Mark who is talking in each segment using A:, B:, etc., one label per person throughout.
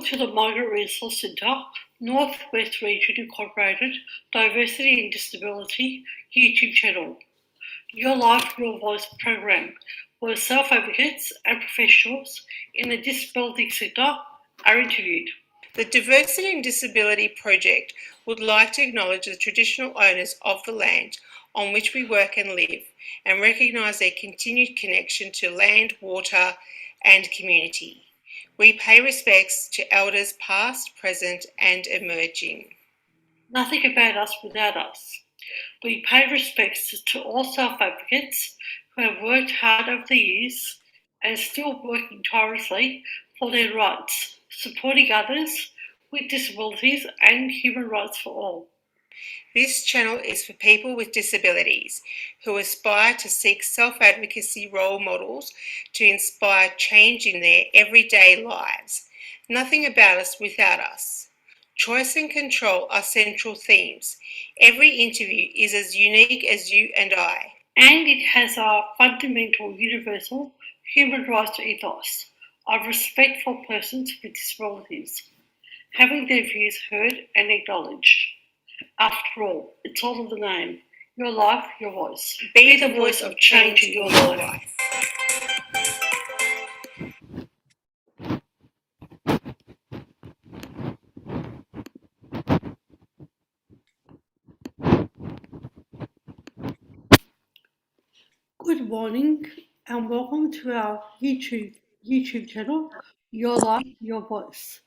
A: to the Migrant Resource Centre, Northwest Region Incorporated Diversity and Disability YouTube channel. Your Life, Your Voice program, where self-advocates and professionals in the disability sector are interviewed.
B: The Diversity and Disability Project would like to acknowledge the traditional owners of the land on which we work and live and recognise their continued connection to land, water and community. We pay respects to elders past, present and emerging.
A: Nothing about us without us. We pay respects to all self-advocates who have worked hard over the years and still working tirelessly for their rights, supporting others with disabilities and human rights for all.
B: This channel is for people with disabilities who aspire to seek self-advocacy role models to inspire change in their everyday lives. Nothing about us without us. Choice and control are central themes. Every interview is as unique as you and I.
A: And it has our fundamental universal human rights ethos of respect for persons with disabilities, having their views heard and acknowledged. After all, it's all in the name. Your life, your voice.
B: Be the voice of change in your life.
A: Good morning and welcome to our YouTube channel, Your Life, Your Voice.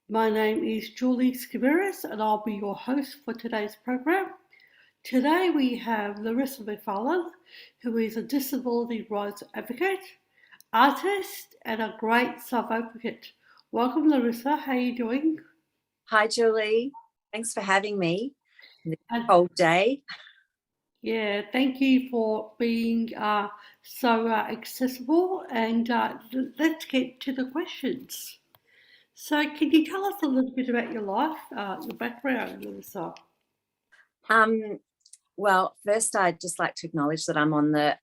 A: My name is Julie and I'll be your host for today's program. Today we have Larissa McFarlane, who is a disability rights advocate, artist and a great self-advocate. Welcome Larissa, how are you doing?
C: Hi Julie, thanks for having me this cold day.
A: Yeah, thank you for being so accessible and let's get to the questions. So can you tell us a little bit about your life, your background, Larissa?
C: Well, first I'd just like to acknowledge that I'm on the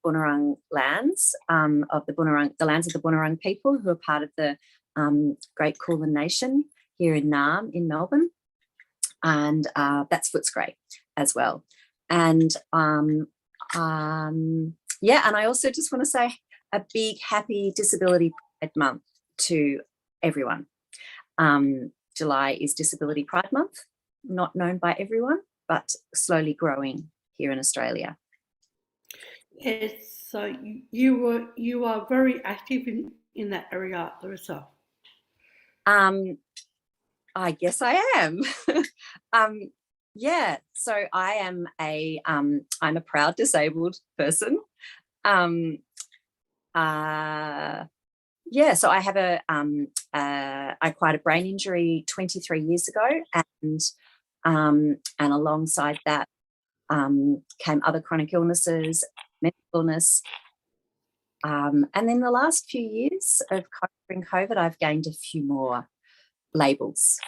C: Bunurong lands of the lands of the Bunurong people who are part of the Great Kulin Nation here in Naarm in Melbourne, and that's Footscray as well. And yeah, and I also just want to say a big happy Disability Pride Month to everyone. July is Disability Pride Month, not known by everyone, but slowly growing here in Australia.
A: Yes, so you are very active in that area, Larissa.
C: I guess I am. Yeah, so I am I'm a proud disabled person. Yeah, so I have I acquired a brain injury 23 years ago, and alongside that came other chronic illnesses, mental illness, and then the last few years of covering COVID, I've gained a few more labels,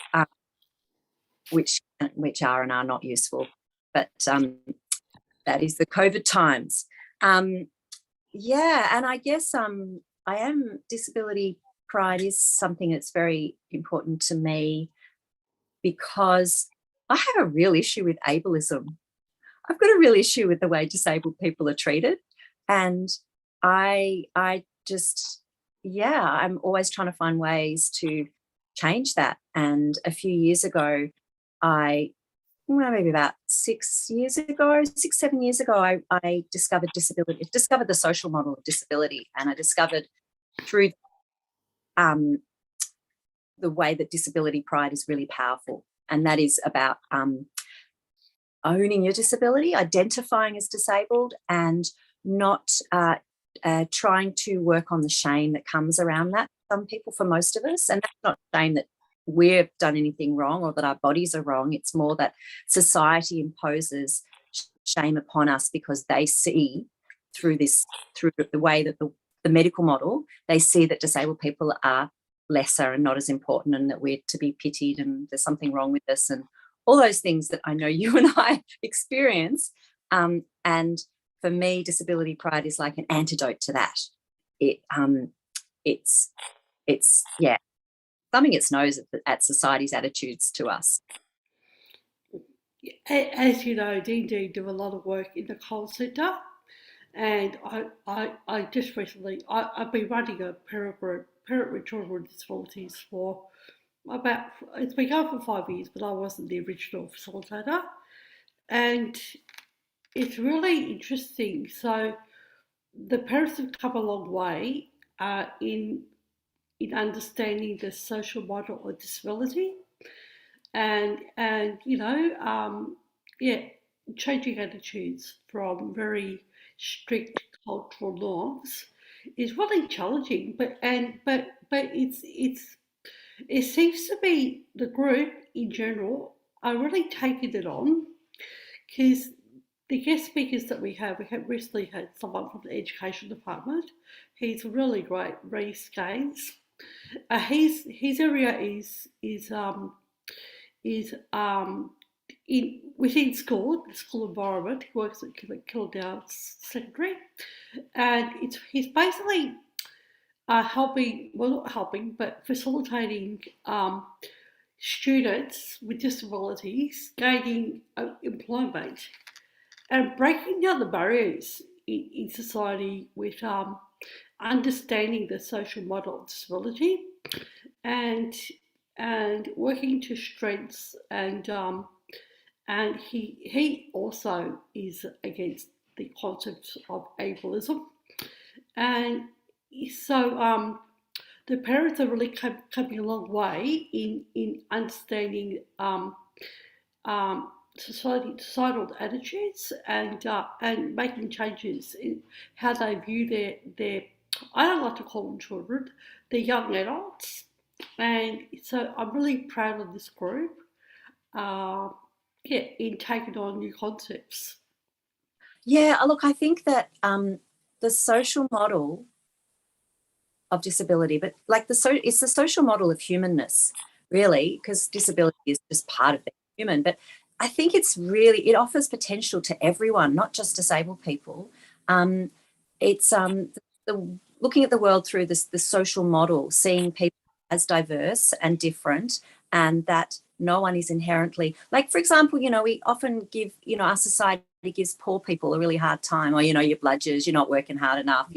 C: which are and are not useful, but that is the COVID times. Yeah, and I guess I am disability pride is something that's very important to me because I have a real issue with ableism. I've got a real issue with the way disabled people are treated, and I just, yeah, I'm always trying to find ways to change that. And a few years ago, maybe about 7 years ago, I discovered discovered the social model of disability, and I discovered through the way that disability pride is really powerful, and that is about owning your disability, identifying as disabled, and not trying to work on the shame that comes around that. Some people, for most of us, and that's not shame that we've done anything wrong or that our bodies are wrong. It's more that society imposes shame upon us because they see through the way that the medical model, they see that disabled people are lesser and not as important, and that we're to be pitied and there's something wrong with us, and all those things that I know you and I experience. And for me, disability pride is like an antidote to that. It's yeah, thumbing its nose at society's attitudes to us.
A: As you know, D&D do a lot of work in the call centre, and I just recently, I've been running a parent group with children with disabilities for it's been going for 5 years, but I wasn't the original facilitator, and it's really interesting. So the parents have come a long way in understanding the social model of disability, and yeah, changing attitudes from very strict cultural norms is really challenging. But it seems to be the group in general are really taking it on, because the guest speakers that we have recently had someone from the education department. He's really great, Reece Gaines. His area is within school, the school environment. He works at Kildare Secondary, and he's basically helping, well, not helping, but facilitating students with disabilities gaining employment and breaking down the barriers in society with understanding the social model of disability, and working to strengths, and he also is against the concept of ableism, and so the parents are really coming a long way in understanding societal attitudes, and making changes in how they view their I don't like to call them children, they're young adults, and so I'm really proud of this group. In taking on new concepts.
C: Yeah, look, I think that the social model of disability, but like it's the social model of humanness, really, because disability is just part of being human. But I think it offers potential to everyone, not just disabled people. It's looking at the world through the social model, seeing people as diverse and different, and that no one is inherently, like, for example, we often give, our society gives poor people a really hard time, or, you're bludgers, you're not working hard enough,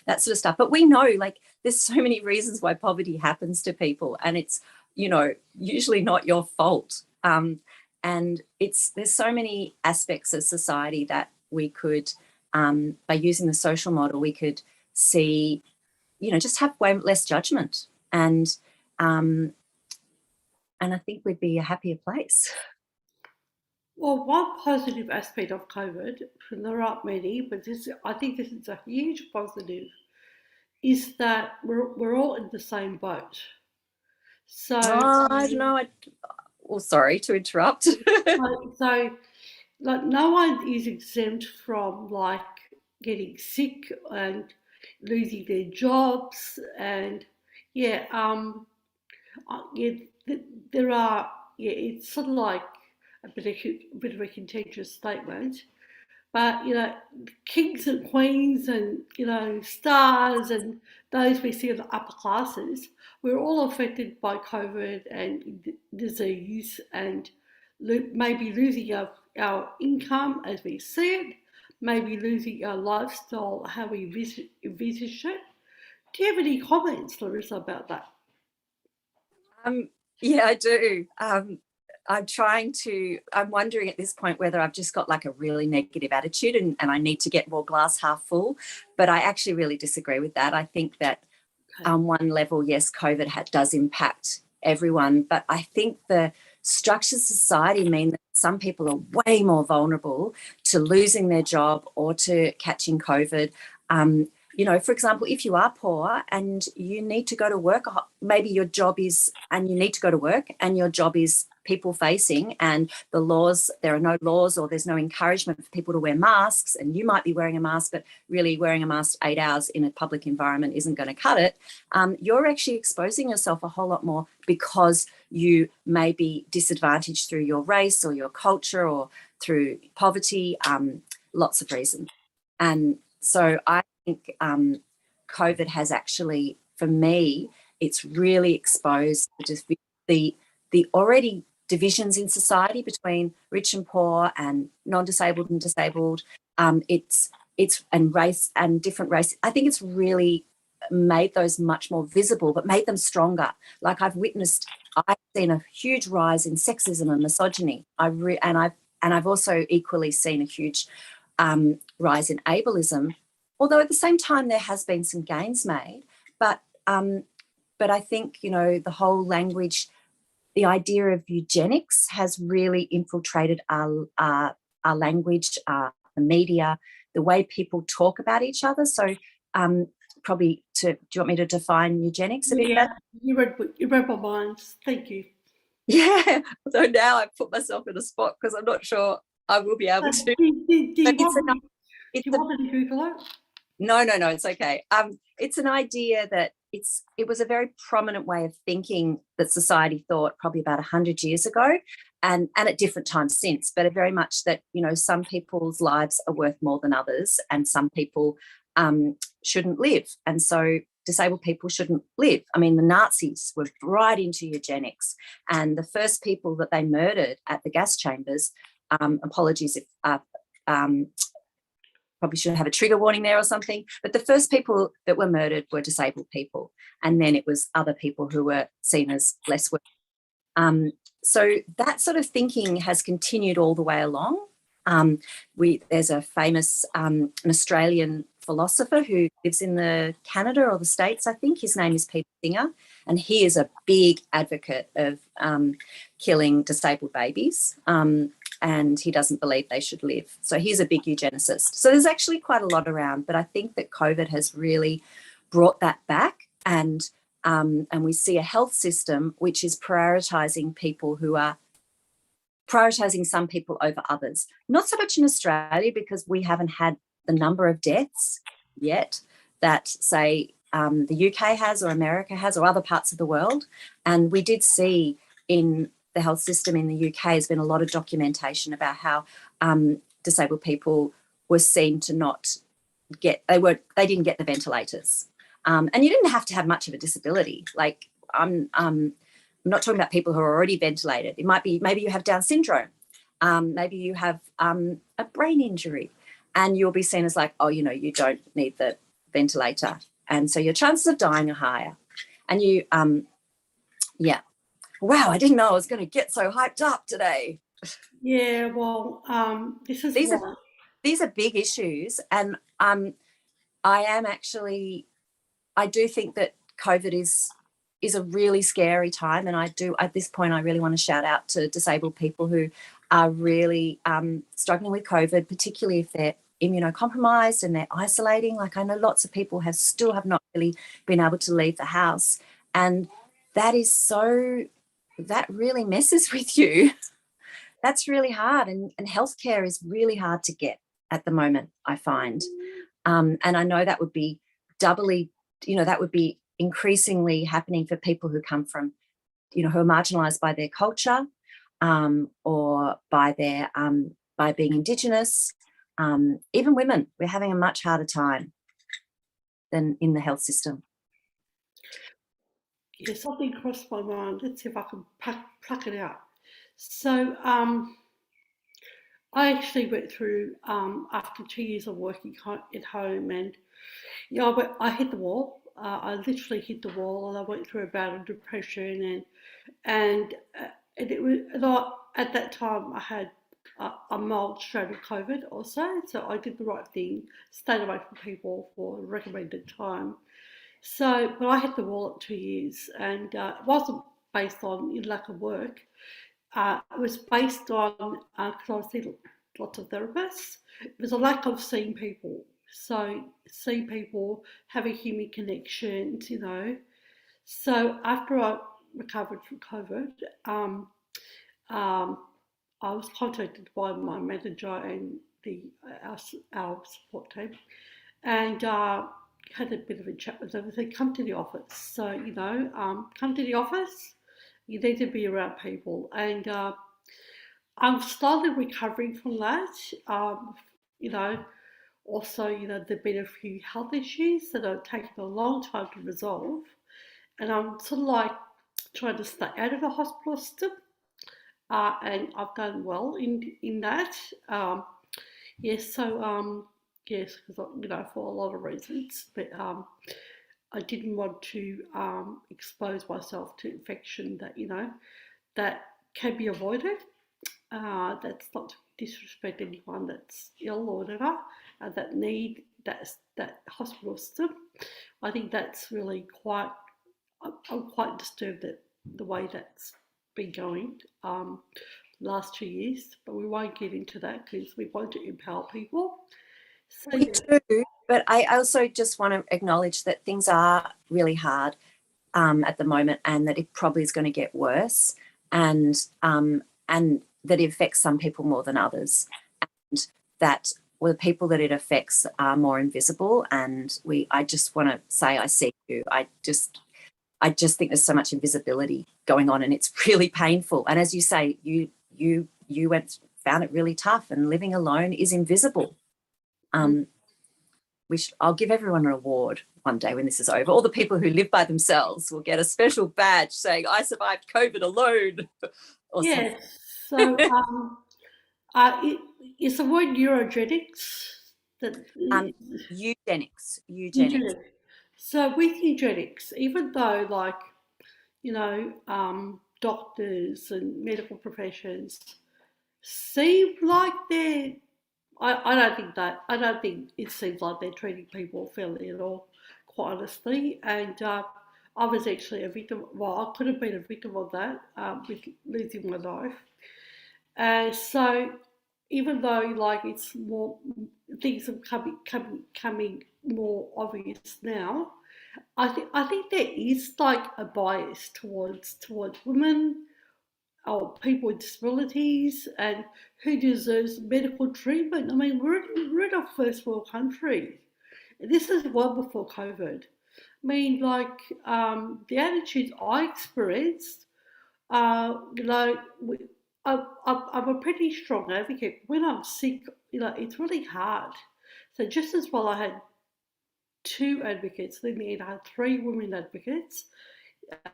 C: that sort of stuff. But we know, like, there's so many reasons why poverty happens to people, and it's, usually not your fault. And there's so many aspects of society that we could, by using the social model, we could see, just have way less judgment, and I think we'd be a happier place.
A: Well, one positive aspect of COVID, and there aren't many, but I think this is a huge positive, is that we're all in the same boat. So
C: I don't know. Sorry to interrupt.
A: so like, no one is exempt from, like, getting sick and losing their jobs, and there are, it's sort of like a bit of a contentious statement, but kings and queens, and stars, and those we see in the upper classes, we're all affected by COVID and disease, and maybe losing our income as we see it, maybe losing our lifestyle, how we envisage it. Do you have any comments, Larissa, about that?
C: Yeah, I do. I'm wondering at this point whether I've just got like a really negative attitude, and I need to get more glass half full. But I actually really disagree with that. I think that on one level, yes, COVID does impact everyone, but I think the structures of society mean that some people are way more vulnerable to losing their job or to catching COVID. For example, if you are poor and you need to go to work, maybe your job is, and you need to go to work and your job is people facing, and there are no laws, or there's no encouragement for people to wear masks, and you might be wearing a mask, but really wearing a mask 8 hours in a public environment isn't going to cut it. You're actually exposing yourself a whole lot more because you may be disadvantaged through your race or your culture or through poverty, lots of reasons. And so I think COVID has actually, for me, It's really exposed the already divisions in society between rich and poor and non-disabled and disabled. It's and race and different race. I think it's really made those much more visible, but made them stronger. Like I've seen a huge rise in sexism and misogyny. I've also equally seen a huge rise in ableism. Although at the same time there has been some gains made, but I think the whole language, the idea of eugenics has really infiltrated our language, the media, the way people talk about each other. So probably do you want me to define eugenics a bit better?
A: You read my mind. Thank you.
C: Yeah. So now I've put myself in a spot because I'm not sure I will be able to.
A: Do you want me to Google it?
C: No, it's okay. It's an idea that it was a very prominent way of thinking that society thought probably about 100 years ago, and at different times since, but very much that some people's lives are worth more than others, and some people shouldn't live, and so disabled people shouldn't live. I mean, the Nazis were right into eugenics, and the first people that they murdered at the gas chambers, apologies if probably should have a trigger warning there or something, but the first people that were murdered were disabled people, and then it was other people who were seen as less worthy. So that sort of thinking has continued all the way along. There's a famous an Australian philosopher who lives in the Canada or the States, I think. His name is Peter Singer, and he is a big advocate of killing disabled babies, and he doesn't believe they should live. So he's a big eugenicist. So there's actually quite a lot around, but I think that COVID has really brought that back, and we see a health system which is prioritising people who are prioritising some people over others. Not so much in Australia, because we haven't had the number of deaths yet that, say, the UK has, or America has, or other parts of the world. And we did see in the health system in the UK has been a lot of documentation about how disabled people were seen to not get, they didn't get the ventilators. And you didn't have to have much of a disability. Like I'm not talking about people who are already ventilated. It might be maybe you have Down syndrome, maybe you have a brain injury, and you'll be seen as like, oh, you don't need the ventilator, and so your chances of dying are higher. And you, yeah. Wow, I didn't know I was going to get so hyped up today.
A: Yeah, well,
C: these are big issues, and I do think that COVID is a really scary time, and at this point I really want to shout out to disabled people who are really struggling with COVID, particularly if they're immunocompromised and they're isolating. Like I know lots of people still have not really been able to leave the house, and that really messes with you. That's really hard, and healthcare is really hard to get at the moment, I find. And I know that would be doubly, that would be increasingly happening for people who come from, who are marginalised by their culture, or by their by being Indigenous. Even women, we're having a much harder time than in the health system.
A: Yeah, something crossed my mind. Let's see if I can pluck it out. So I actually went through, after 2 years of working at home, and I hit the wall. I literally hit the wall, and I went through a bout of depression, and it was, at that time I had a mild strain of COVID also, so I did the right thing, stayed away from people for a recommended time. So, but I hit the wall at 2 years, and it wasn't based on lack of work. It was based on, because I was seeing lots of therapists, it was a lack of seeing people. So, seeing people, having human connections, So, after I recovered from COVID, I was contacted by my manager and our support team, and had a bit of a chat with them. They said, come to the office. So, come to the office. You need to be around people. And I'm slowly recovering from that. You know, Also, there've been a few health issues that have taken a long time to resolve. and I'm sort of like trying to stay out of the hospital system, and I've done well in that. Yes, so yes, because for a lot of reasons, but I didn't want to expose myself to infection that that can be avoided. That's not to disrespect anyone that's ill or whatever, that need that hospital system. I think that's really quite. I'm quite disturbed at the way that's been going last 2 years, but we won't get into that because we want to empower people. So
C: We do, but I also just want to acknowledge that things are really hard at the moment, and that it probably is going to get worse, and that it affects some people more than others, and that the people that it affects are more invisible. And I just want to say, I see you. I just think there's so much invisibility going on, and it's really painful. And as you say, you found it really tough, and living alone is invisible. I'll give everyone an award one day when this is over. All the people who live by themselves will get a special badge saying, "I survived COVID alone."
A: yes, so it's the word neurogenics that
C: Eugenics.
A: eugenics. So with eugenics, even though doctors and medical professions seem like they're I don't think it seems like they're treating people fairly at all, quite honestly. And I was actually a victim. Well, I could have been a victim of that with losing my life. So even though it's more things are coming more obvious now, I think there is a bias towards women or people with disabilities and who deserves medical treatment. I mean, we're in a first world country. This is well before COVID. I mean, the attitudes I experienced, you know, I'm a pretty strong advocate. When I'm sick, it's really hard. So just as well, I had two advocates. Then I had three women advocates,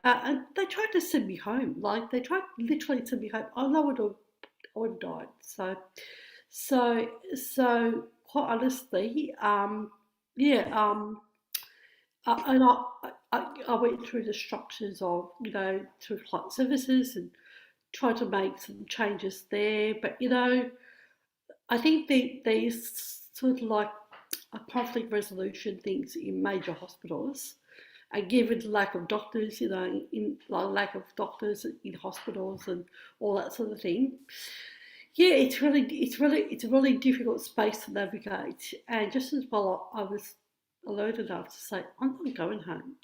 A: and they tried to send me home. They tried literally to send me home. I would have died. So quite honestly, yeah, and I went through the structures of through client services and tried to make some changes there. But I think there's sort of a conflict resolution things in major hospitals, and given the lack of doctors, lack of doctors in hospitals and all that sort of thing. Yeah, it's a really difficult space to navigate. And just as well, I was alert enough to say, I'm not going home.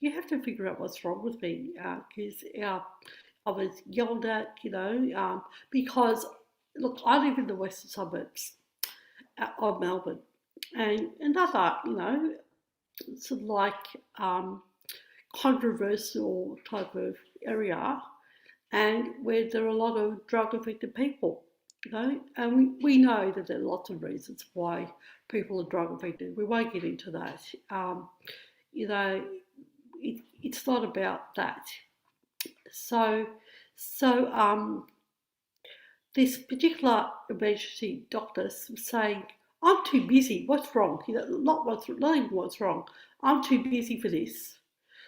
A: You have to figure out what's wrong with me, because I was yelled at, because look, I live in the western suburbs of Melbourne, and another, sort of controversial type of area, and where there are a lot of drug affected people, and we know that there are lots of reasons why people are drug affected. We won't get into that. You know, it's not about that. So, so this particular emergency doctor was saying, "I'm too busy. What's wrong? Not even what's wrong. I'm too busy for this."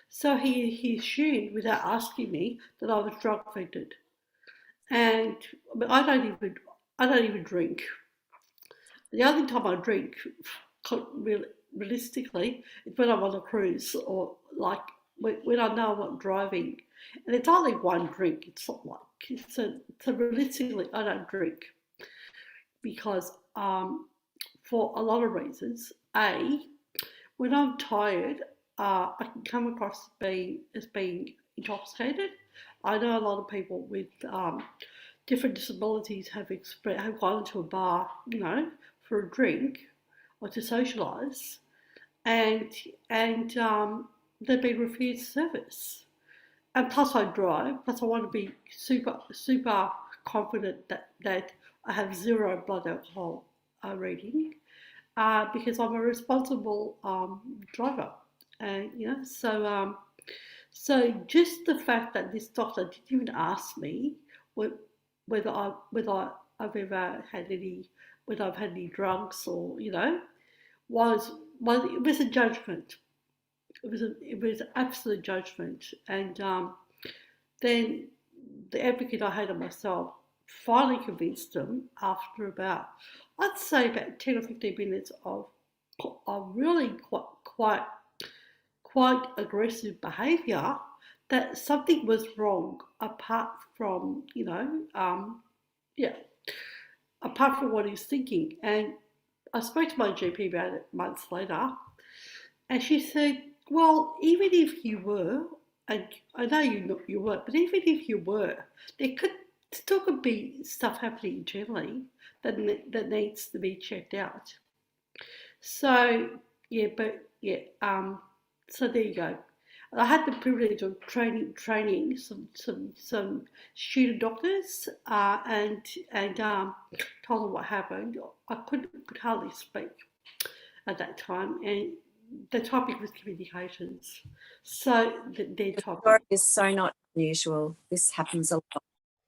A: So he assumed, without asking me, that I was drug affected. And I don't even drink. The only time I drink, realistically, is when I'm on a cruise or when I know I'm not driving. And it's only one drink. It's not so realistically, I don't drink because for a lot of reasons. When I'm tired, I can come across as being intoxicated. I know a lot of people with different disabilities have gone to a bar, for a drink or to socialise, and they've been refused service. And plus, I drive. Plus, I want to be super confident that I have zero blood alcohol reading, because I'm a responsible driver. And so So just the fact that this doctor didn't even ask me whether I've ever had any whether I've had any drugs or was it was a judgment. It was absolute judgment, and then the advocate I had of myself finally convinced them after I'd say about 10 or 15 minutes of really quite aggressive behaviour that something was wrong apart from yeah apart from what he's thinking. And I spoke to my GP about it months later, and she said, "Well, even if you were, and I know you weren't, but even if you were, there could be stuff happening internally that needs to be checked out." So yeah, but yeah, so there you go. I had the privilege of training some student doctors, and told them what happened. I could hardly speak at that time, and the topic was communications. So their
C: The
A: topic.
C: story is so not unusual. This happens a lot.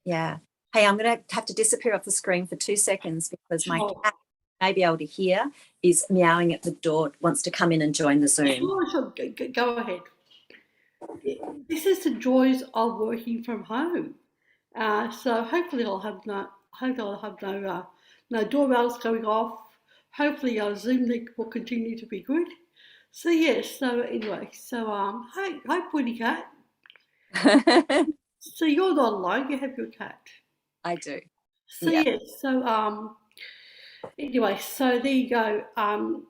C: Yeah. Hey, I'm going to have to disappear off the screen for 2 seconds because my
A: Sure.
C: cat may be able to hear is meowing at the door, wants to come in and join the Zoom.
A: Sure, go ahead. This is the joys of working from home. So hopefully I'll have no doorbells going off. Hopefully our Zoom link will continue to be good. So yes. So anyway. So hi Putty Cat. So you're not alone. You have your cat.
C: I do.
A: So
C: Yeah.
A: yes. So anyway. So there you go.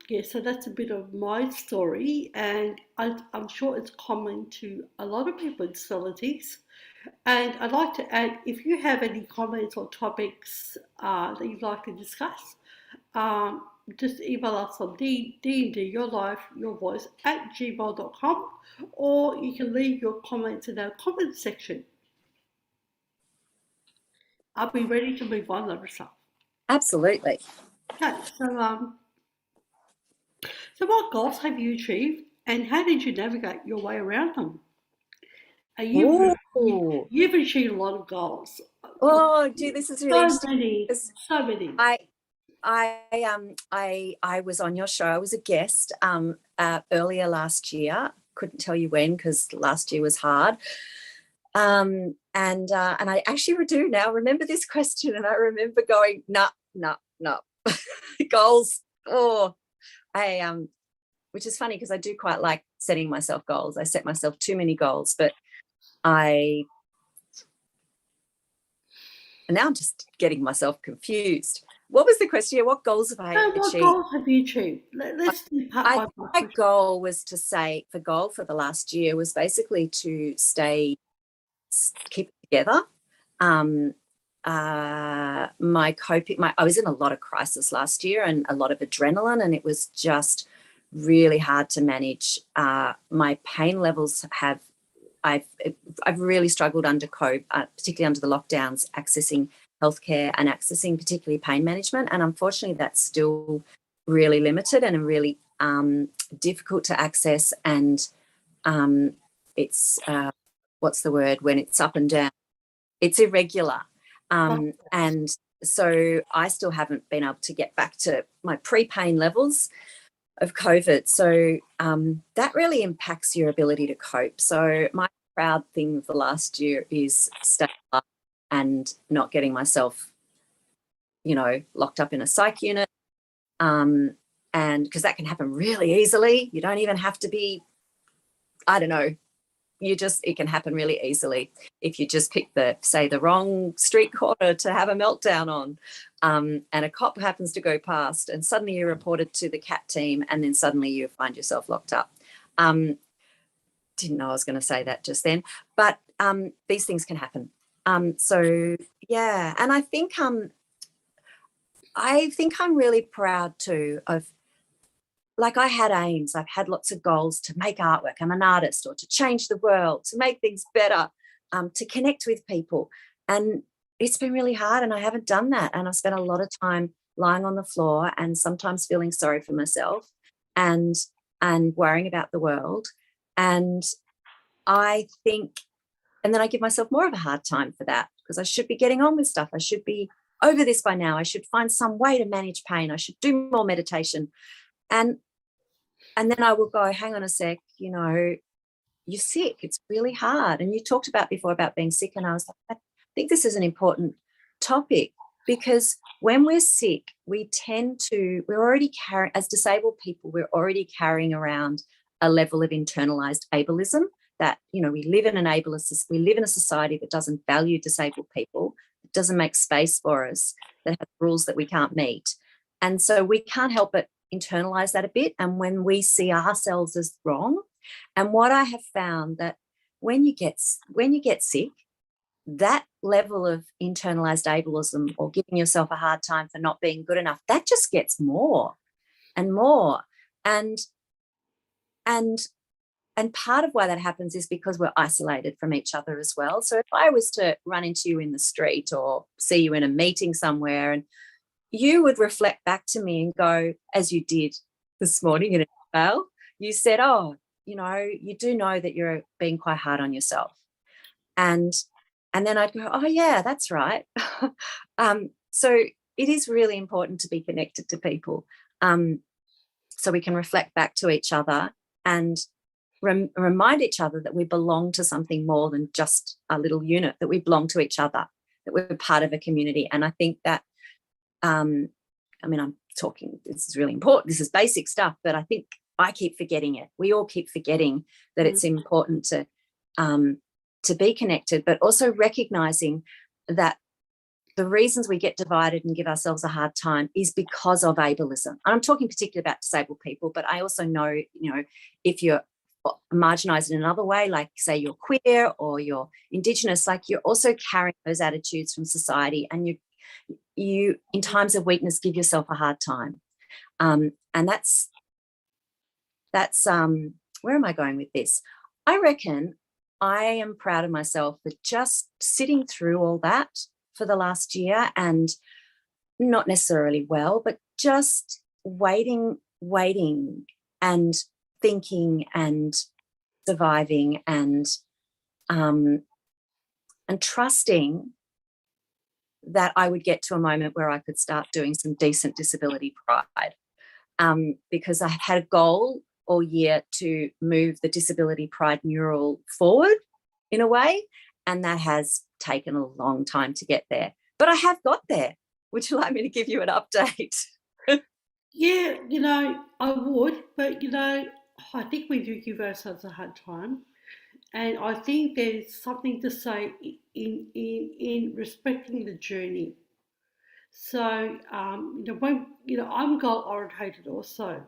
A: Yeah. So that's a bit of my story, and I'm sure it's common to a lot of people with disabilities. And I'd like to add, if you have any comments or topics that you'd like to discuss, just email us on D&D Your Life, Your Voice at gmail.com, or you can leave your comments in our comments section. I'll be ready to move on, Larissa.
C: Absolutely.
A: Okay, so what goals have you achieved, and how did you navigate your way around them? You've achieved a lot of goals.
C: Oh, gee, this is really
A: So
C: interesting.
A: many, so many.
C: I was on your show. I was a guest earlier last year. Couldn't tell you when because last year was hard. And I actually do now remember this question, and I remember going, no, goals. Oh, which is funny because I do quite like setting myself goals. I set myself too many goals, but now I'm just getting myself confused. What was the question? What goals have I achieved?
A: What goals have you achieved? Let's do part by part.
C: My goal was to say, the goal for the last year was basically to keep it together. I was in a lot of crisis last year and a lot of adrenaline, and it was just really hard to manage. My pain levels I've really struggled under COVID, particularly under the lockdowns, accessing healthcare and accessing particularly pain management. And unfortunately, that's still really limited and really difficult to access. And it's, what's the word, when it's up and down? It's irregular. And so I still haven't been able to get back to my pre-pain levels of COVID. So that really impacts your ability to cope. So my proud thing for last year is staying up and not getting myself, locked up in a psych unit. And because that can happen really easily. You don't even have to be, I don't know, it can happen really easily if you just pick the wrong street corner to have a meltdown on, and a cop happens to go past and suddenly you're reported to the CAT team and then suddenly you find yourself locked up. Didn't know I was going to say that just then, but these things can happen. So yeah, and I think I'm really proud too of, like, I had aims. I've had lots of goals to make artwork. I'm an artist, or to change the world, to make things better, to connect with people. And it's been really hard and I haven't done that. And I've spent a lot of time lying on the floor and sometimes feeling sorry for myself and worrying about the world. And I think, and then I give myself more of a hard time for that because I should be getting on with stuff. I should be over this by now. I should find some way to manage pain. I should do more meditation. And then I will go, hang on a sec, you're sick. It's really hard. And you talked about before about being sick. And I was like, I think this is an important topic because when we're sick, we're already carrying, as disabled people, we're already carrying around a level of internalized ableism that, we live in a society that doesn't value disabled people, that doesn't make space for us, that has rules that we can't meet. And so we can't help but internalize that a bit. And when we see ourselves as wrong, and what I have found that when you get sick, that level of internalized ableism or giving yourself a hard time for not being good enough, that just gets more and more. And part of why that happens is because we're isolated from each other as well. So if I was to run into you in the street or see you in a meeting somewhere, and you would reflect back to me and go, as you did this morning in an email, you said, oh, you do know that you're being quite hard on yourself. And then I'd go, oh yeah, that's right. So it is really important to be connected to people, so we can reflect back to each other and remind each other that we belong to something more than just a little unit, that we belong to each other, that we're part of a community. And I think that, I'm talking, this is really important, this is basic stuff, but I think I keep forgetting it. We all keep forgetting that it's important to be connected, but also recognizing that the reasons we get divided and give ourselves a hard time is because of ableism. And I'm talking particularly about disabled people, but I also know, if you're marginalized in another way, like say you're queer or you're Indigenous, like you're also carrying those attitudes from society, and you in times of weakness give yourself a hard time. And that's where am I going with this? I reckon I am proud of myself for just sitting through all that for the last year, and not necessarily well, but just waiting and thinking and surviving and trusting that I would get to a moment where I could start doing some decent disability pride, because I had a goal all year to move the disability pride mural forward in a way, and that has taken a long time to get there, but I have got there. Would you like me to give you an update?
A: Yeah, I would, but I think we do give ourselves a hard time, and I think there's something to say in respecting the journey. So, I'm goal orientated also,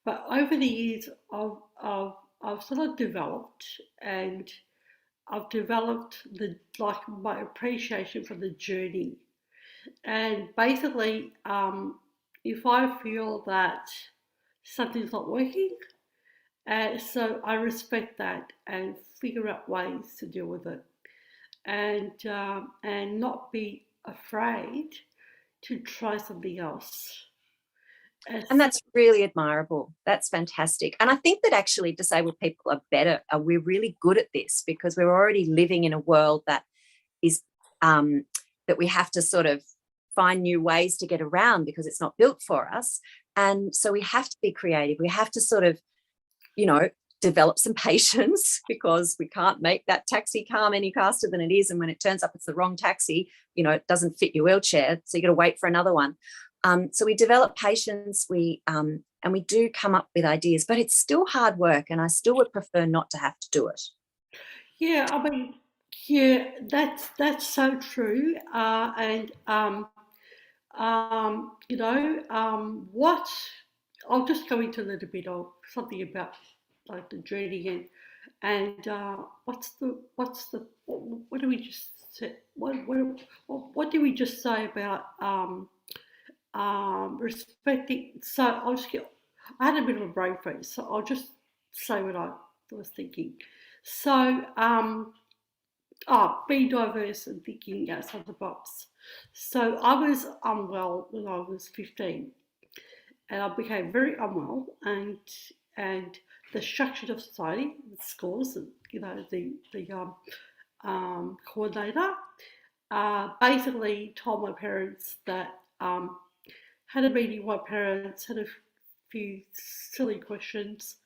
A: but over the years, I've sort of developed, and I've developed my appreciation for the journey. And basically, if I feel that something's not working, so I respect that and figure out ways to deal with it, and not be afraid to try something else.
C: And that's really admirable. That's fantastic. And I think that actually disabled people we're really good at this, because we're already living in a world that is that we have to sort of find new ways to get around because it's not built for us. And so we have to be creative. We have to sort of, develop some patience, because we can't make that taxi come any faster than it is. And when it turns up it's the wrong taxi, it doesn't fit your wheelchair, so you got to wait for another one. So we develop patience, and we do come up with ideas, but it's still hard work, and I still would prefer not to have to do it.
A: Yeah, I mean, yeah, that's so true. What I'll just go into a little bit of something about like the journey, and what do we just say? What did we just say about respecting? So I had a bit of a brain freeze, so I'll just say what I was thinking. So being diverse and thinking outside the box. So I was unwell when I was 15, and I became very unwell, and the structure of society, the schools, you know, the coordinator basically told my parents that had a meeting with my parents, had a few silly questions,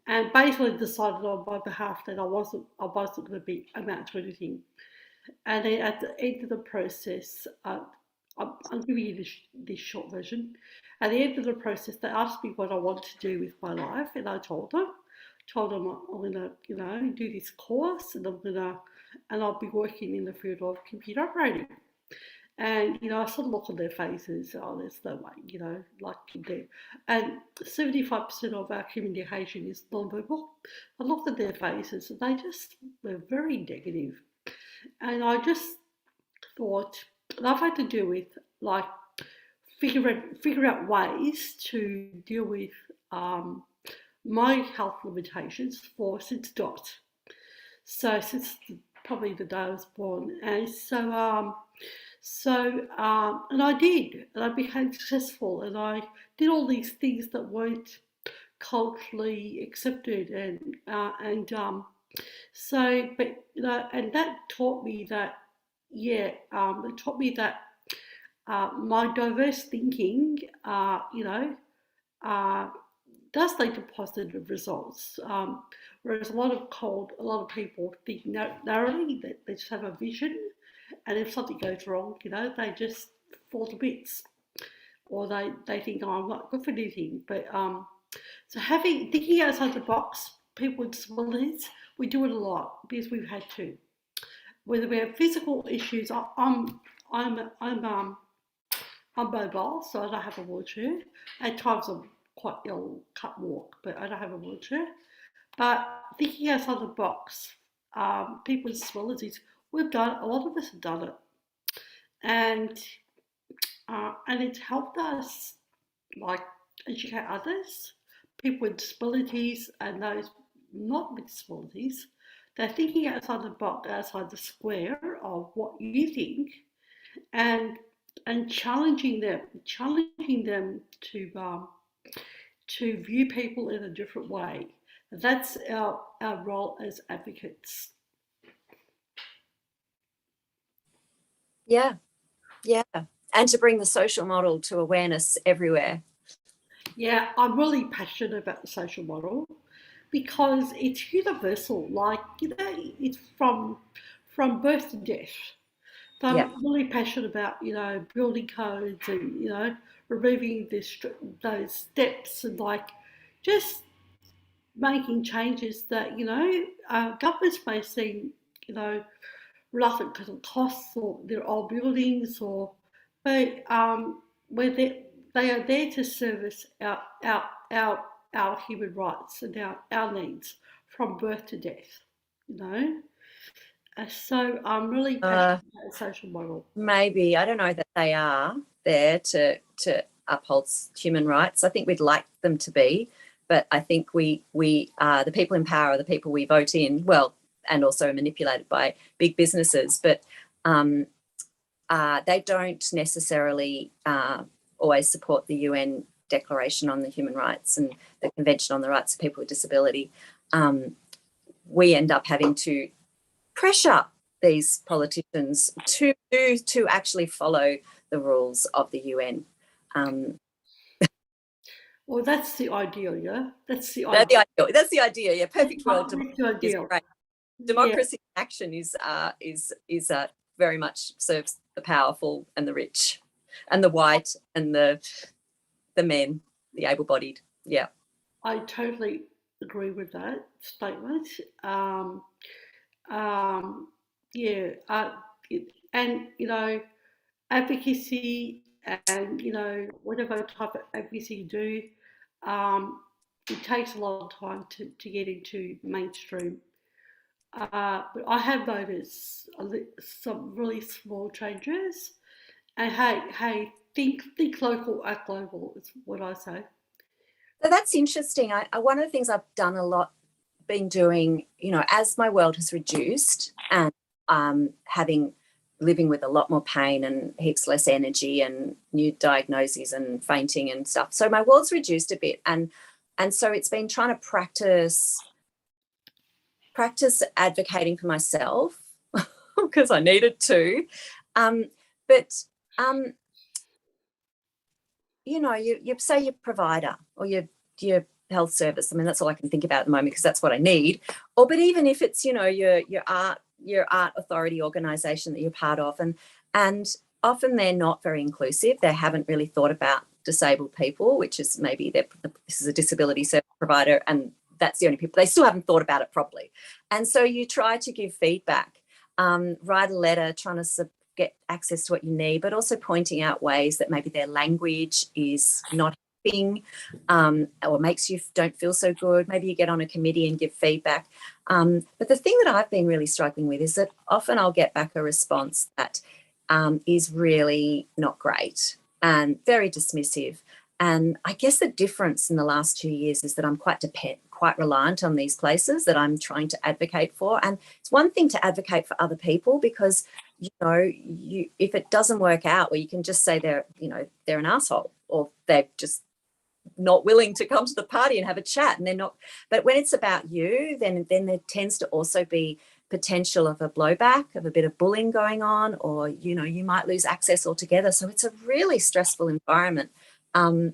A: and basically decided on my behalf that I wasn't going to be amount to anything. And then at the end of the process, I'm giving you this short version. At the end of the process, they asked me what I wanted to do with my life, and I told them I'm gonna, you know, do this course, and I'll be working in the field of computer operating. And you know, I sort of look on their faces. Oh, there's no way, you know, like there. And 75% of our communication is non-verbal. I looked at their faces, and they just were very negative. And I just thought, and I've had to do with like figure out ways to deal with um, my health limitations for since dot. So since probably the day I was born, and and I did, and I became successful, and I did all these things that weren't culturally accepted, but you know, and that taught me that, yeah, it taught me that my diverse thinking, you know, uh, does lead to positive results. Whereas a lot of people think narrowly, that they just have a vision, and if something goes wrong, you know, they just fall to bits, or they think, oh, I'm not good for anything. But so thinking outside the box, people with disabilities, we do it a lot because we've had to. Whether we have physical issues, I'm mobile, so I don't have a wheelchair. At times I'm quite ill, can't walk, but I don't have a wheelchair. But thinking outside the box, people with disabilities, a lot of us have done it. And it's helped us like educate others, people with disabilities and those not with disabilities. They're thinking outside the box, outside the square of what you think, and challenging them to view people in a different way. That's our role as advocates.
C: Yeah, yeah. And to bring the social model to awareness everywhere.
A: Yeah, I'm really passionate about the social model because it's universal. Like, you know, it's from birth to death. So
C: Yeah.
A: I'm really passionate about, you know, building codes and, you know, removing those steps and like just making changes that, you know, governments may seem, you know, reluctant because of costs or their old buildings, but where they are there to service our our human rights and our needs from birth to death, you know. So I'm really passionate about the social model.
C: Maybe, I don't know that they are there to uphold human rights. I think we'd like them to be, but I think we the people in power are the people we vote in, well, and also manipulated by big businesses, but they don't necessarily always support the UN Declaration on the Human Rights and the Convention on the Rights of People with Disability. We end up having to pressure these politicians to actually follow the rules of the UN.
A: Well, that's the ideal, yeah. That's the
C: That's
A: ideal.
C: That's the idea. Yeah, perfect world.
A: That's the ideal.
C: Democracy in action is very much serves the powerful and the rich, and the white and the men, the able-bodied. Yeah,
A: I totally agree with that statement. Yeah, and you know, advocacy and you know whatever type of advocacy you do, it takes a lot of time to get into mainstream. But I have noticed some really small changes. And hey, think local, act global is what I say.
C: so that's interesting. One of the things I've done a lot, been doing, you know, as my world has reduced and living with a lot more pain and heaps less energy and new diagnoses and fainting and stuff. So my world's reduced a bit, and And so it's been trying to practice advocating for myself because I needed to. But you know, you say your provider or your health service. I mean, that's all I can think about at the moment because that's what I need. Or, but even if it's, you know, your art authority organisation that you're part of, and often they're not very inclusive. They haven't really thought about disabled people, which is maybe this is a disability service provider, and that's the only people. They still haven't thought about it properly. And so you try to give feedback, write a letter, trying to get access to what you need, but also pointing out ways that maybe their language is not helping, or makes you don't feel so good. Maybe you get on a committee and give feedback. But the thing that I've been really struggling with is that often I'll get back a response that is really not great and very dismissive. And I guess the difference in the last 2 years is that I'm quite reliant on these places that I'm trying to advocate for. And it's one thing to advocate for other people because, you know, if it doesn't work out, well, you can just say they're an asshole or they're just not willing to come to the party and have a chat, and they're not. But when it's about you, then there tends to also be potential of a blowback, of a bit of bullying going on, or, you know, you might lose access altogether. So it's a really stressful environment. And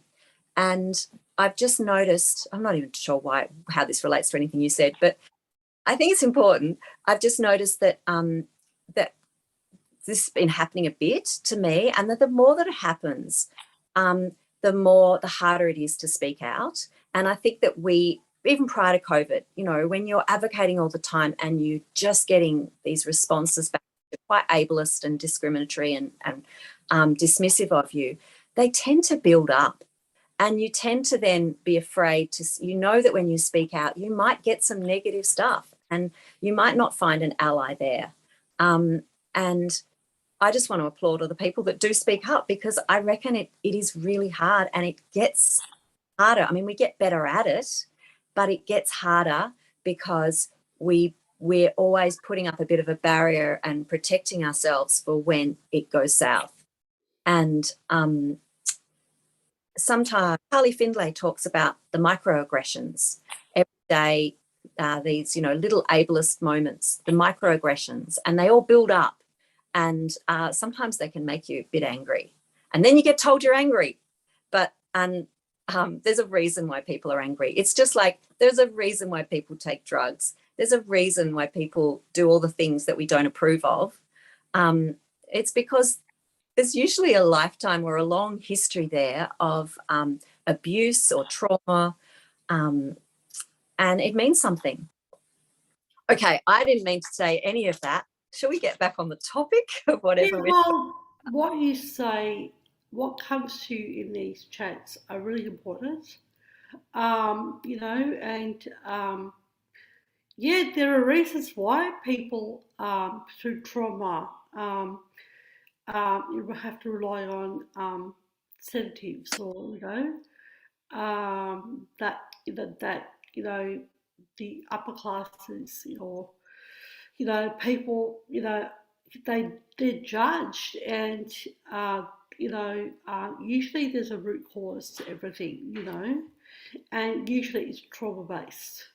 C: I've just noticed, I'm not even sure how this relates to anything you said, but I think it's important. I've just noticed that that this has been happening a bit to me, and that the more that it happens, the harder it is to speak out. And I think that even prior to COVID, you know, when you're advocating all the time and you're just getting these responses back, quite ableist and discriminatory and dismissive of you, they tend to build up. And you tend to then be afraid you know that when you speak out, you might get some negative stuff and you might not find an ally there. And I just want to applaud all the people that do speak up, because I reckon it is really hard, and it gets harder. I mean, we get better at it, but it gets harder because we're always putting up a bit of a barrier and protecting ourselves for when it goes south. And sometimes Carly Findlay talks about the microaggressions every day, these, you know, little ableist moments, the microaggressions, and they all build up. And sometimes they can make you a bit angry. And then you get told you're angry. But there's a reason why people are angry. It's just like there's a reason why people take drugs. There's a reason why people do all the things that we don't approve of. It's because there's usually a lifetime or a long history there of abuse or trauma, and it means something. Okay, I didn't mean to say any of that. Shall we get back on the topic of whatever?
A: Yeah, well, what you say, what comes to you in these chats are really important. You know, and yeah, there are reasons why people through trauma you have to rely on sedatives, or that the upper classes, or people, they're judged, and usually there's a root cause to everything, and usually it's trauma based.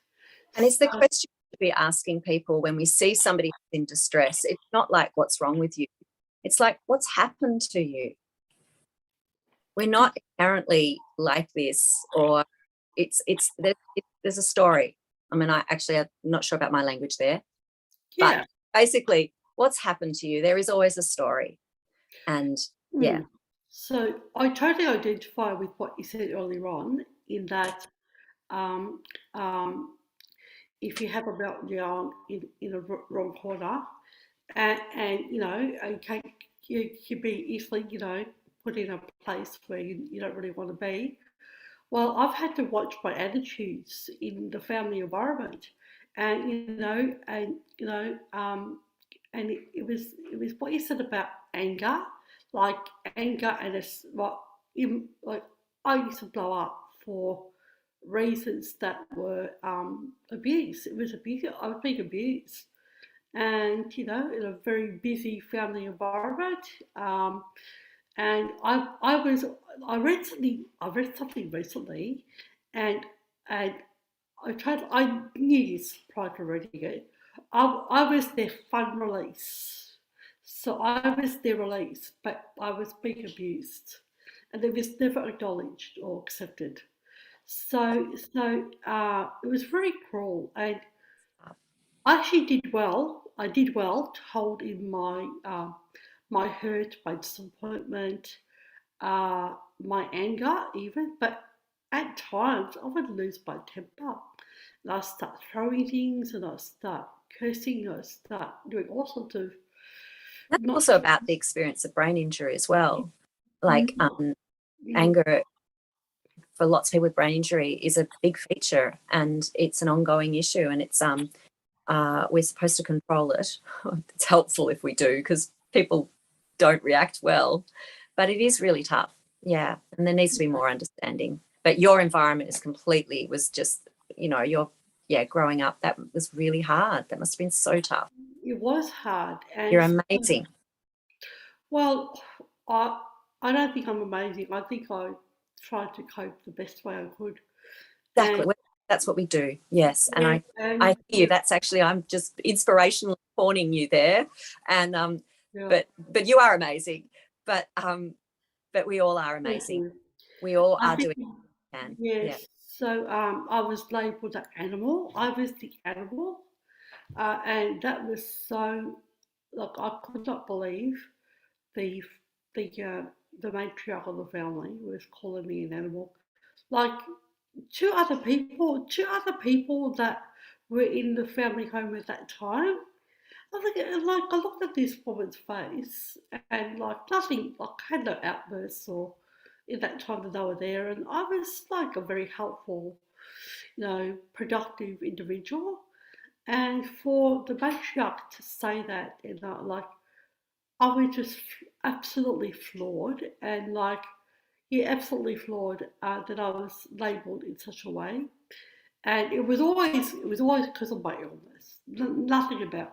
C: And it's the question to be asking people when we see somebody in distress. It's not like, what's wrong with you? It's like, what's happened to you? We're not inherently like this, or there's a story. I mean, I'm not sure about my language there,
A: Yeah.
C: but basically, what's happened to you? There is always a story, and yeah.
A: So I totally identify with what you said earlier on, in that um, if you have a meltdown in a wrong corner, and you can be easily, put in a place where you don't really want to be. Well, I've had to watch my attitudes in the family environment, and it was what you said about anger, like anger, and it's like I used to blow up for reasons that were abuse. It was abuse. I was being abused, and in a very busy family environment. And I read something recently, and and I knew this prior to reading it. I was their fun release. So I was their release, but I was being abused. And it was never acknowledged or accepted. So it was very cruel. And I actually did well. I did well to hold in my hurt, my disappointment, my anger even, but at times I would lose my temper. And I start throwing things and I start cursing and I start doing all sorts of
C: That's
A: not
C: also about the experience of brain injury as well. Like
A: yeah,
C: anger for lots of people with brain injury is a big feature, and it's an ongoing issue, and it's we're supposed to control it. It's helpful if we do, because people don't react well, but it is really tough. Yeah, and there needs to be more understanding. But your environment was just, you're growing up, that was really hard. That must have been so tough.
A: it was hard.
C: You're
A: And
C: amazing.
A: well, I I don't think I'm amazing. I think I tried to cope the best way I could.
C: Exactly.
A: And
C: That's what we do. Yes. And
A: yeah,
C: I hear you. That's actually, I'm just inspirationally corning you there. And
A: yeah,
C: but you are amazing. But we all are
A: thank
C: amazing.
A: you.
C: We all
A: I
C: are
A: think
C: doing what we can. Yeah.
A: yes. So I was labelled an animal. I was the animal, and that was so. Like I could not believe the the uh, the matriarch of the family was calling me an animal. Like two other people that were in the family home at that time. I looked at this woman's face and like nothing, like I had no outbursts or in that time that they were there, and I was like a very helpful, productive individual. And for the matriarch to say that, like I was just absolutely floored, and like yeah, absolutely floored that I was labelled in such a way. And it was always because of my illness. Nothing about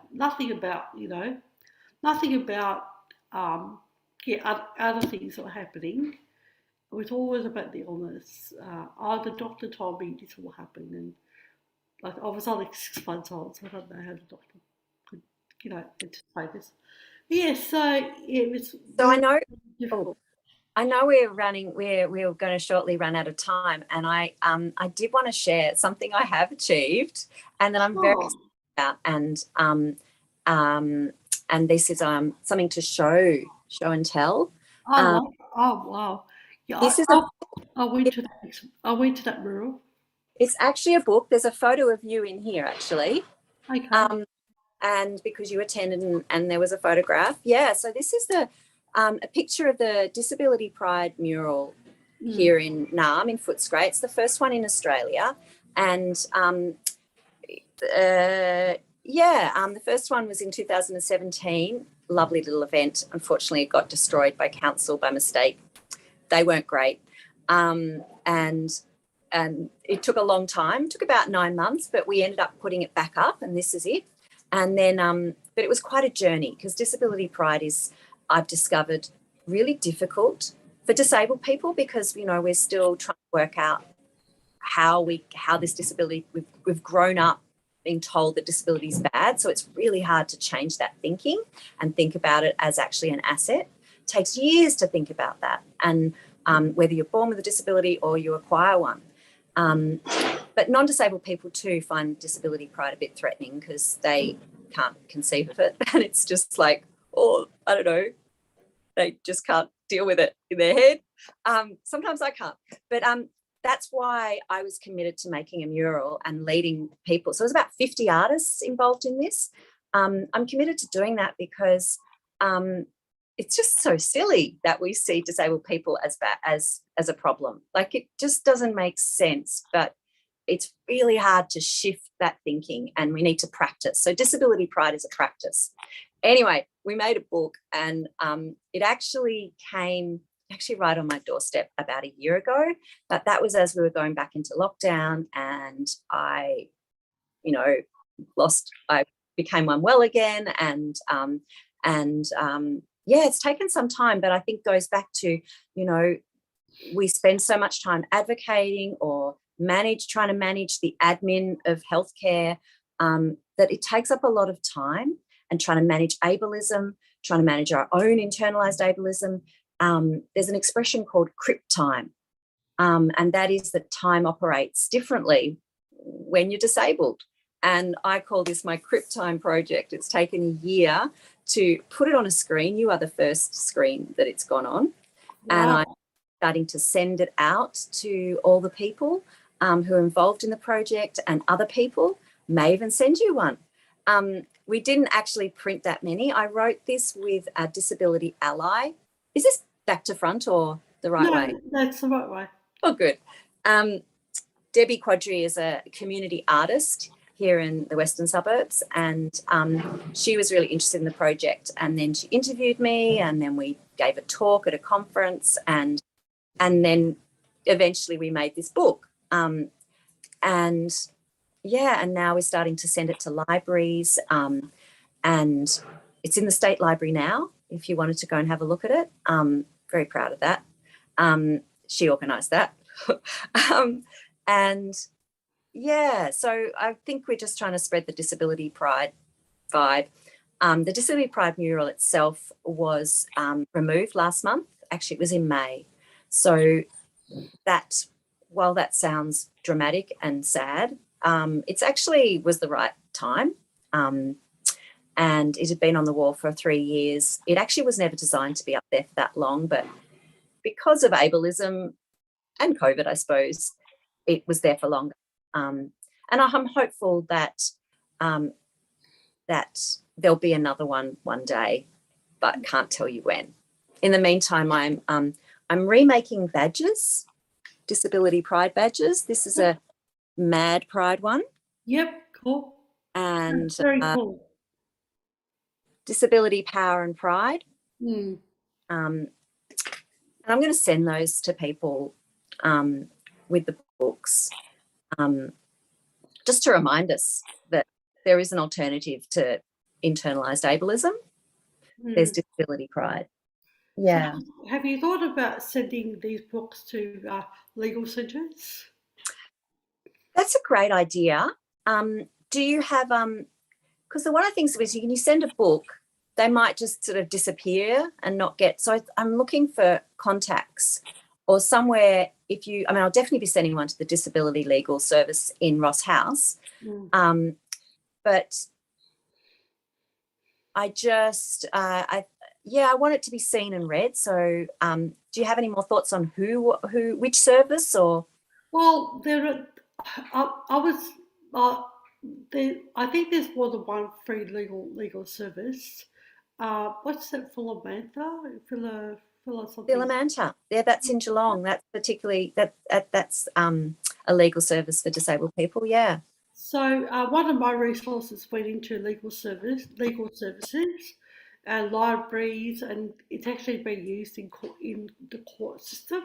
A: other things that were happening. It was always about the illness. The doctor told me this will happen, and like I was only 6 months old, so I don't know how the doctor could, anticipate this. Yeah, so it was
C: So I
A: very
C: know.
A: difficult.
C: Oh, I know we're going to shortly run out of time, and I did want to share something I have achieved and that I'm very
A: Oh,
C: excited about, um, and this is something to show and tell.
A: I
C: Um,
A: love. Oh wow. Yeah,
C: this is a
A: I went to that. I went to that mural.
C: it's actually a book. There's a photo of you in here, actually,
A: Okay.
C: um, and because you attended, and there was a photograph. Yeah, so this is a picture of the Disability Pride mural
A: Mm.
C: here in Naarm in Footscray. It's the first one in Australia, and the first one was in 2017. Lovely little event. Unfortunately, it got destroyed by council by mistake. They weren't great, and it took a long time. It took about 9 months, but we ended up putting it back up, and this is it. And then, but it was quite a journey, because disability pride is, I've discovered, really difficult for disabled people, because we're still trying to work out how this disability, we've grown up being told that disability is bad, so it's really hard to change that thinking and think about it as actually an asset. It takes years to think about that, and whether you're born with a disability or you acquire one. But non-disabled people too find disability pride a bit threatening, because they can't conceive of it, and it's just like, oh, I don't know, they just can't deal with it in their head. Sometimes I can't, but that's why I was committed to making a mural and leading people. So there's about 50 artists involved in this. I'm committed to doing that because it's just so silly that we see disabled people as a problem. Like, it just doesn't make sense, but it's really hard to shift that thinking, and we need to practice. So disability pride is a practice. Anyway, we made a book, and it actually came right on my doorstep about a year ago, but that was as we were going back into lockdown, and I became unwell again, and it's taken some time, but I think goes back to, we spend so much time advocating or trying to manage the admin of healthcare, that it takes up a lot of time, and trying to manage ableism, trying to manage our own internalized ableism. There's an expression called crip time, and that is that time operates differently when you're disabled. And I call this my crip time project. It's taken a year to put it on a screen. You are the first screen that it's gone on.
A: Wow.
C: And I'm starting to send it out to all the people who are involved in the project, and other people may even send you one. We didn't actually print that many. I wrote this with a disability ally. Is this back to front or the right way?
A: That's the right way.
C: Oh, good. Debbie Quadri is a community artist here in the Western Suburbs, and she was really interested in the project, and then she interviewed me, and then we gave a talk at a conference, and then eventually we made this book. And now we're starting to send it to libraries, and it's in the State Library now, if you wanted to go and have a look at it. Very proud of that. She organised that. So I think we're just trying to spread the disability pride vibe. The disability pride mural itself was removed last month. Actually, it was in May. So that, while that sounds dramatic and sad, it actually was the right time. And it had been on the wall for 3 years. It actually was never designed to be up there for that long, but because of ableism and COVID, I suppose, it was there for longer. And I'm hopeful that that there'll be another one day, but can't tell you when. In the meantime, I'm remaking badges, disability pride badges. This is a Mad Pride one.
A: Yep, cool.
C: And
A: that's very cool.
C: Disability Power and Pride.
A: Mm.
C: And I'm going to send those to people with the books, just to remind us that there is an alternative to internalised ableism. There's disability pride. Yeah.
A: So have you thought about sending these books to legal centres?
C: That's a great idea. Do you have, because one of the things is, when you send a book, they might just sort of disappear and not get, so I'm looking for contacts or somewhere. I'll definitely be sending one to the Disability Legal Service in Ross House. But I just, I want it to be seen and read. So do you have any more thoughts on which service or? Well,
A: I think there's more than one free legal service. What's that, Philamantha?
C: Philamantha. Yeah, that's in Geelong. That's particularly that's a legal service for disabled people. Yeah.
A: So one of my resources went into legal services, and libraries, and it's actually been used in the court system,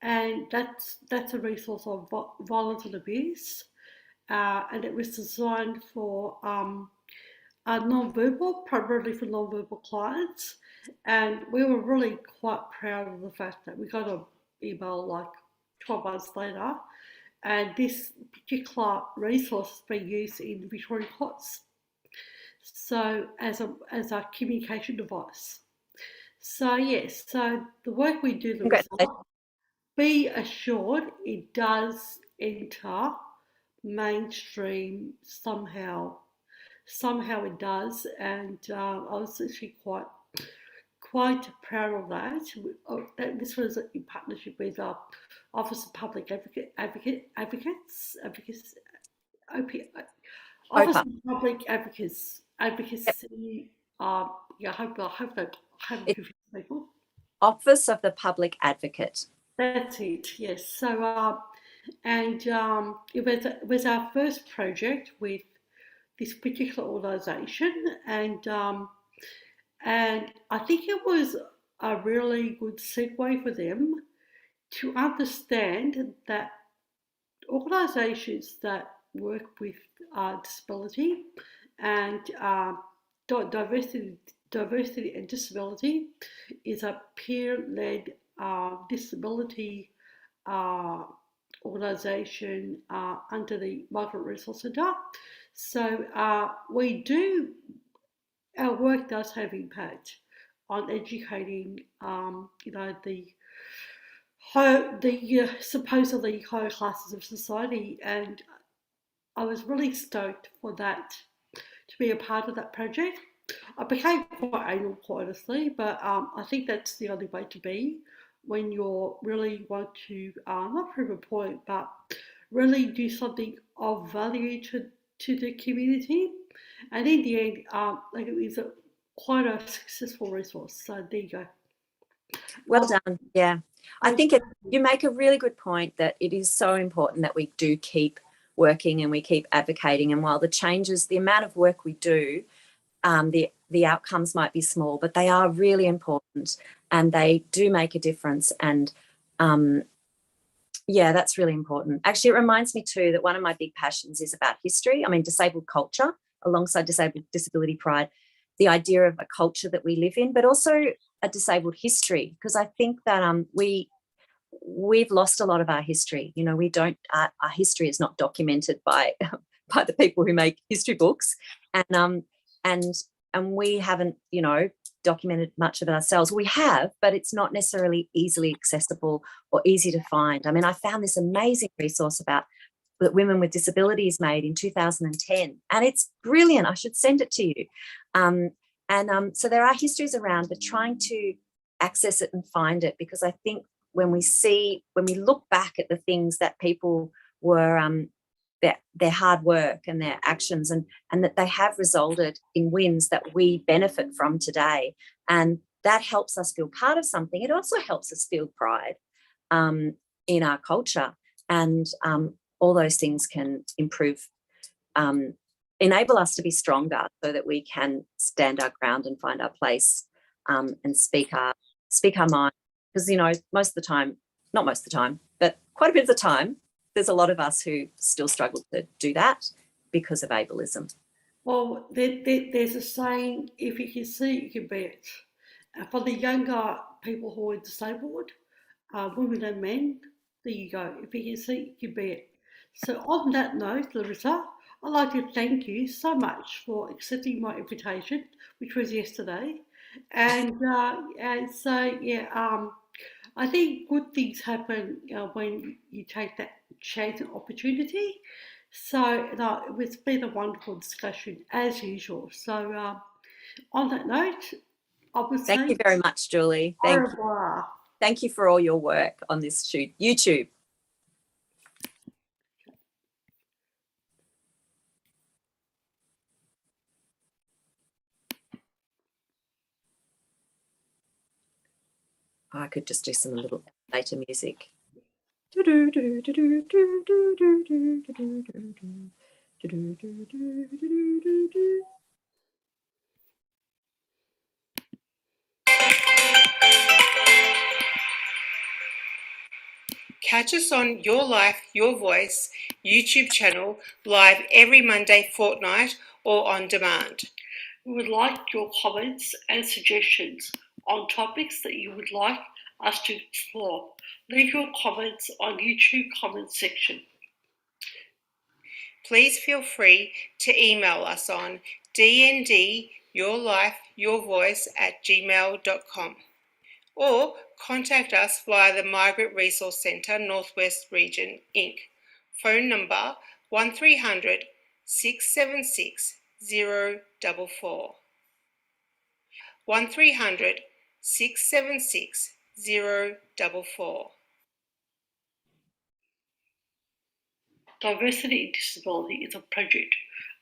A: and that's a resource on violence and abuse, and it was designed for non-verbal, primarily for non-verbal clients, and we were really quite proud of the fact that we got an email like 12 months later, and this particular resource has been used in Victorian courts, so as a communication device. So yes, so the work we do, be assured it does enter mainstream somehow. Somehow it does, and I was actually quite proud of that. This was in partnership with Office of Public Advocacy. Office of Public Advocacy. I hope that I haven't confused people.
C: Office of the Public Advocate.
A: That's it. Yes. So it was our first project with this particular organisation, and I think it was a really good segue for them to understand that organisations that work with disability and diversity and disability is a peer-led disability organisation under the Migrant Resource Centre. So our work does have impact on educating, the supposedly higher classes of society, and I was really stoked for that to be a part of that project. I became quite anal, quite honestly, but I think that's the only way to be when you're really want to not prove a point, but really do something of value to the community. And in the end, it was quite a successful resource. So there you go.
C: Well done. Yeah. I think you make a really good point that it is so important that we do keep working and we keep advocating. And while the amount of work we do, the outcomes might be small, but they are really important and they do make a difference. And yeah, that's really important. Actually, it reminds me too that one of my big passions is about history. I mean, disabled culture alongside disability pride, the idea of a culture that we live in, but also a disabled history, because I think that we've lost a lot of our history. You know, we don't. Our history is not documented by by the people who make history books, and we haven't, documented much of it ourselves. We have, but it's not necessarily easily accessible or easy to find. I mean, I found this amazing resource about that Women with Disabilities made in 2010, and it's brilliant. I should send it to you. So there are histories around, but trying to access it and find it, because I think when we look back at the things that people were, their hard work and their actions, and that they have resulted in wins that we benefit from today, and that helps us feel part of something. It also helps us feel pride in our culture, and all those things can improve, enable us to be stronger so that we can stand our ground and find our place, and speak our mind. Because, most of the time, not most of the time, but quite a bit of the time, there's a lot of us who still struggle to do that because of ableism.
A: Well, there's a saying, if you can see it, you can be it. For the younger people who are disabled, women and men, there you go. If you can see it, you can be it. So on that note, Larissa, I'd like to thank you so much for accepting my invitation, which was yesterday. And I think good things happen when you take that chance and opportunity. So it's been a wonderful discussion as usual. So on that note, I would say
C: thank you very much, Julie.
A: au revoir.
C: Thank you for all your work on this YouTube. I could just do some little later music.
B: Catch us on Your Life, Your Voice YouTube channel live every Monday fortnight or on demand.
A: We would like your comments and suggestions on topics that you would like us to explore. Leave your comments on YouTube comments section.
B: Please feel free to email us on dndyourlifeyourvoice@gmail.com or contact us via the Migrant Resource Centre Northwest Region Inc. Phone number 1300 676 044. 1300 676 044.
A: Diversity and Disability is a project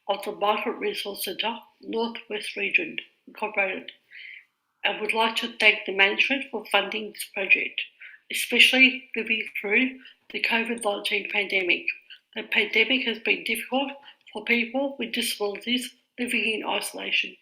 A: of the Migrant Resource Centre Northwest Region Incorporated, and would like to thank the management for funding this project, especially living through the COVID-19 pandemic. The pandemic has been difficult for people with disabilities living in isolation.